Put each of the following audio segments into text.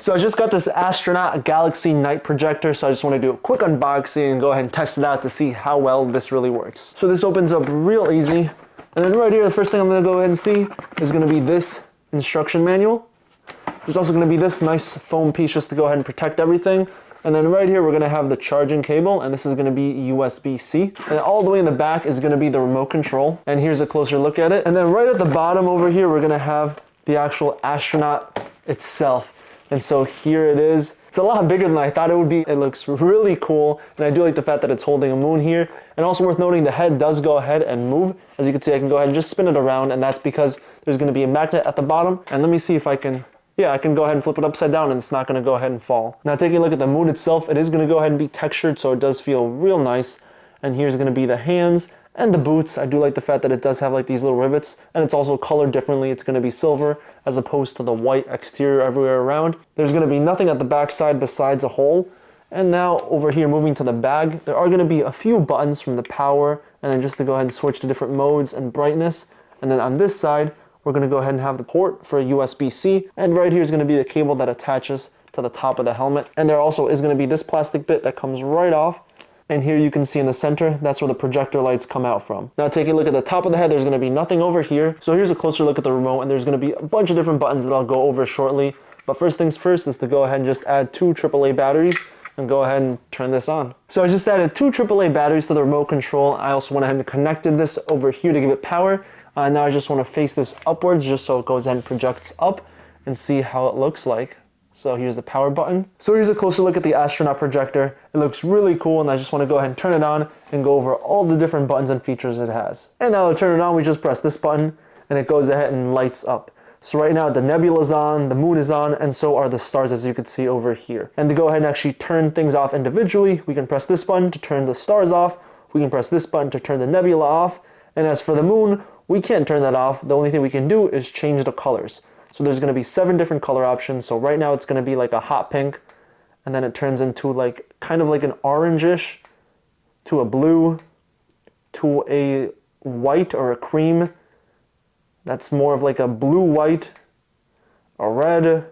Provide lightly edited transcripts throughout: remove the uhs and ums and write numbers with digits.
So I just got this Astronaut Galaxy Night Projector, so I just want to do a quick unboxing and go ahead and test it out to see how well this really works. So this opens up real easy, and then right here, the first thing I'm going to go ahead and see is going to be this instruction manual. There's also going to be this nice foam piece just to go ahead and protect everything. And then right here, we're going to have the charging cable, and this is going to be USB-C. And all the way in the back is going to be the remote control. And here's a closer look at it. And then right at the bottom over here, we're going to have the actual astronaut itself. And so here it is. It's a lot bigger than I thought it would be. It looks really cool. And I do like the fact that it's holding a moon here. And also worth noting, the head does go ahead and move. As you can see, I can go ahead and just spin it around, and that's because there's going to be a magnet at the bottom. And let me see if I can, I can go ahead and flip it upside down and it's not going to go ahead and fall. Now taking a look at the moon itself, it is going to go ahead and be textured, so it does feel real nice. And here's going to be the hands and the boots. I do like the fact that it does have like these little rivets, and it's also colored differently. It's going to be silver as opposed to the white exterior everywhere around. There's going to be nothing at the back side besides a hole. And now over here, moving to the bag, there are going to be a few buttons from the power, and then just to go ahead and switch to different modes and brightness. And then on this side, we're going to go ahead and have the port for USB-C, and right here is going to be the cable that attaches to the top of the helmet. And there also is going to be this plastic bit that comes right off. And here you can see in the center, that's where the projector lights come out from. Now taking a look at the top of the head, there's going to be nothing over here. So here's a closer look at the remote, and there's going to be a bunch of different buttons that I'll go over shortly. But first things first is to go ahead and just add 2 AAA batteries and go ahead and turn this on. So I just added 2 AAA batteries to the remote control. I also went ahead and connected this over here to give it power. Now I just want to face this upwards just so it goes ahead and projects up and see how it looks like. So here's the power button. So here's a closer look at the Astronaut projector. It looks really cool, and I just want to go ahead and turn it on and go over all the different buttons and features it has. And now to turn it on, we just press this button and it goes ahead and lights up. So right now the nebula is on, the moon is on, and so are the stars, as you can see over here. And to go ahead and actually turn things off individually, we can press this button to turn the stars off. We can press this button to turn the nebula off. And as for the moon, we can't turn that off. The only thing we can do is change the colors. So there's going to be 7 different color options. So right now it's going to be like a hot pink, and then it turns into like kind of like an orangish, to a blue, to a white or a cream. That's more of like a blue-white, a red,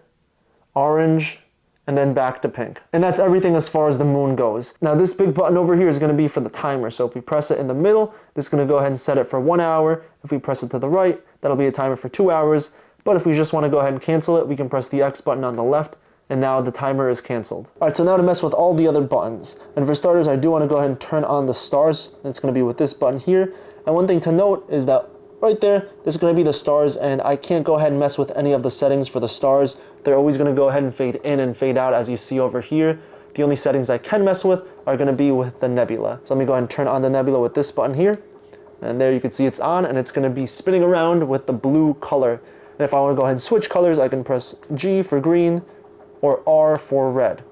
orange, and then back to pink. And that's everything as far as the moon goes. Now this big button over here is going to be for the timer. So if we press it in the middle, this is going to go ahead and set it for 1 hour. If we press it to the right, that'll be a timer for 2 hours. But if we just want to go ahead and cancel it, we can press the X button on the left, and now the timer is canceled. All right, so now to mess with all the other buttons. And for starters, I do want to go ahead and turn on the stars. And it's going to be with this button here. And one thing to note is that right there, this is going to be the stars, and I can't go ahead and mess with any of the settings for the stars. They're always going to go ahead and fade in and fade out, as you see over here. The only settings I can mess with are going to be with the nebula. So let me go ahead and turn on the nebula with this button here. And there you can see it's on, and it's going to be spinning around with the blue color. And if I want to go ahead and switch colors, I can press G for green or R for red.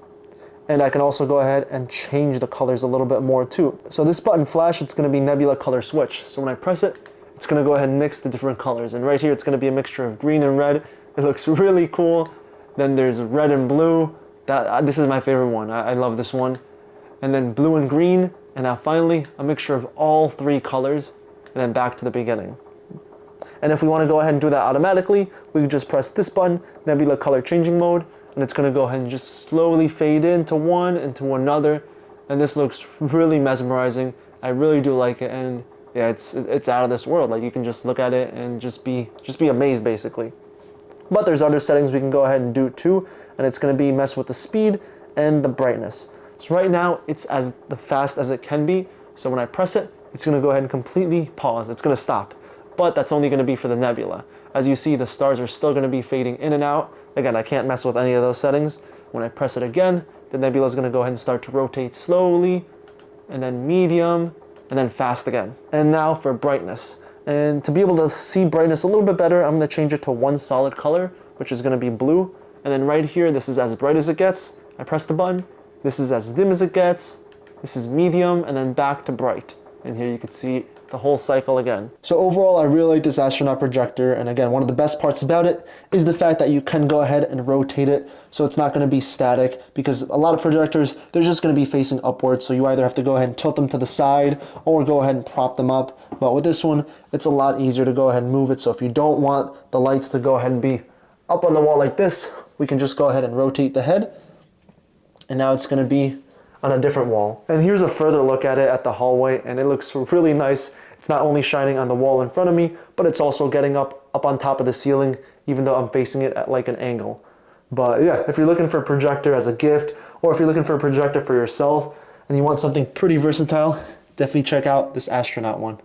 And I can also go ahead and change the colors a little bit more too. So this button flash, it's going to be nebula color switch. So when I press it, it's going to go ahead and mix the different colors. And right here, it's going to be a mixture of green and red. It looks really cool. Then there's red and blue. This is my favorite one. I love this one. And then blue and green. And now finally, a mixture of all 3 colors. And then back to the beginning. And if we want to go ahead and do that automatically, we can just press this button, nebula color changing mode, and it's going to go ahead and just slowly fade into one, into another. And this looks really mesmerizing. I really do like it, and yeah, it's out of this world. Like, you can just look at it and just be amazed basically. But there's other settings we can go ahead and do too, and it's going to be mess with the speed and the brightness. So right now it's as fast as it can be. So when I press it, it's going to go ahead and completely pause. It's going to stop. But that's only going to be for the nebula. As you see, the stars are still going to be fading in and out. Again, I can't mess with any of those settings. When I press it again, the nebula is going to go ahead and start to rotate slowly, and then medium, and then fast again. And now for brightness. And to be able to see brightness a little bit better, I'm going to change it to one solid color, which is going to be blue. And then right here, this is as bright as it gets. I press the button. This is as dim as it gets. This is medium, and then back to bright. And here you can see the whole cycle again. So overall, I really like this Astronaut projector, and again, one of the best parts about it is the fact that you can go ahead and rotate it, so it's not going to be static, because a lot of projectors, they're just going to be facing upwards, so you either have to go ahead and tilt them to the side or go ahead and prop them up. But with this one, it's a lot easier to go ahead and move it, so if you don't want the lights to go ahead and be up on the wall like this, we can just go ahead and rotate the head, and now it's going to be on a different wall. And here's a further look at it at the hallway, and it looks really nice. It's not only shining on the wall in front of me, but it's also getting up on top of the ceiling, even though I'm facing it at like an angle. But yeah, if you're looking for a projector as a gift, or if you're looking for a projector for yourself, and you want something pretty versatile, definitely check out this Astrounaut one.